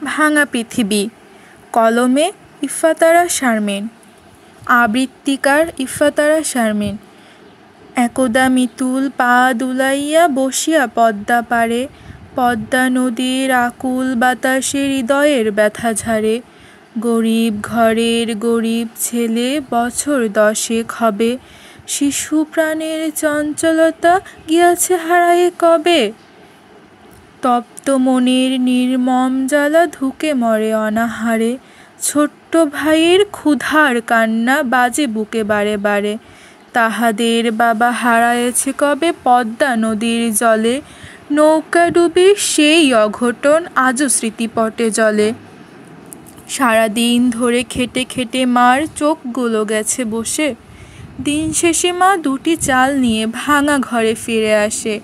ভাঙা পৃথিবী। কলমে ইফাতারা শারমিন। আবৃত্তিকার ইফাতারা শারমিন। একদা মিতুল পা দুলাইয়া বসিয়া পদ্মা পারে, পদ্মা নদীর আকুল বাতাসে হৃদয়ের ব্যথা ঝাড়ে। গরিব ঘরের গরিব ছেলে, বছর 10 হবে, শিশু প্রাণের চঞ্চলতা গিয়াছে হারায়ে কবে। তপ্ত মনের নির্মম জ্বালা ধুকে মরে অনাহারে, ছোট্ট ভাইয়ের ক্ষুধার কান্না বাজে বুকে বারে বারে। তাহাদের বাবা হারায়েছে কবে পদ্মা নদীর জলে, নৌকা ডুবে সেই অঘটন আজও স্মৃতিপটে জ্বলে। সারাদিন ধরে খেটে খেটে মার চোখগুলো গেছে বসে, দিন শেষে মা 2টি চাল নিয়ে ভাঙা ঘরে ফিরে আসে।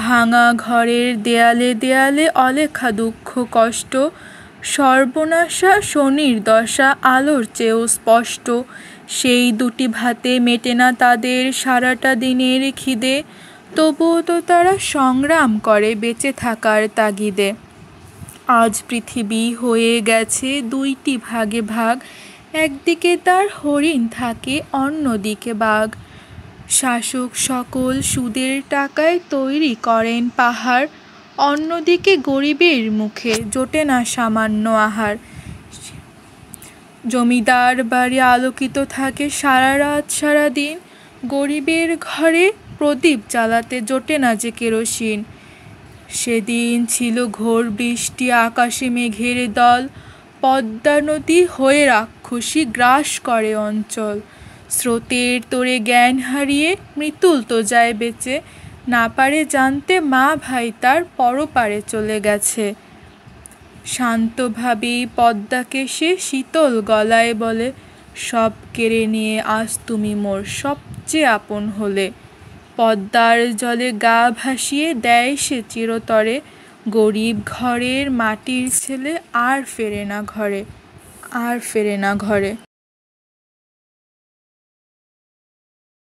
ভাঙা ঘরের দেয়ালে দেয়ালে অলেখা দুঃখ কষ্ট, সর্বনাশা শনির দশা আলোর চেয়েও স্পষ্ট। সেই 2টি ভাতে মেটে না তাদের সারাটা দিনের খিদে, তবুও তো তারা সংগ্রাম করে বেঁচে থাকার তাগিদে। আজ পৃথিবী হয়ে গেছে 2টি ভাগে ভাগ, একদিকে তার হরিণ থাকে, অন্যদিকে বাঘ। শাসক সকল সুদের টাকায় তৈরি করেন পাহাড়, অন্যদিকে গরিবের মুখে জোটে না সামান্য আহার। জমিদার বাড়ি আলোকিত থাকে সারা রাত সারা দিন, গরিবের ঘরে প্রদীপ জ্বালাতে জোটে না যে কেরোসিন। সেদিন ছিল ঘোর বৃষ্টি, আকাশে মেঘের দল, পদ্মা নদী হয়ে রাক্ষসী গ্রাস করে অঞ্চল। স্রোতের তোড়ে জ্ঞান হারিয়ে মৃত্যুল তো যায় বেঁচে, না পারে জানতে মা ভাই তার পরপারে চলে গেছে। শান্তভাবেই পদ্মাকে সে শীতল গলায় বলে, সব কেড়ে নিয়ে আজ তুমি মোর সবচেয়ে আপন হলে। পদ্মার জলে গা ভাসিয়ে দেয় সে চিরতরে, গরিব ঘরের মাটির ছেলে আর ফেরে না ঘরে, আর ফেরে না ঘরে।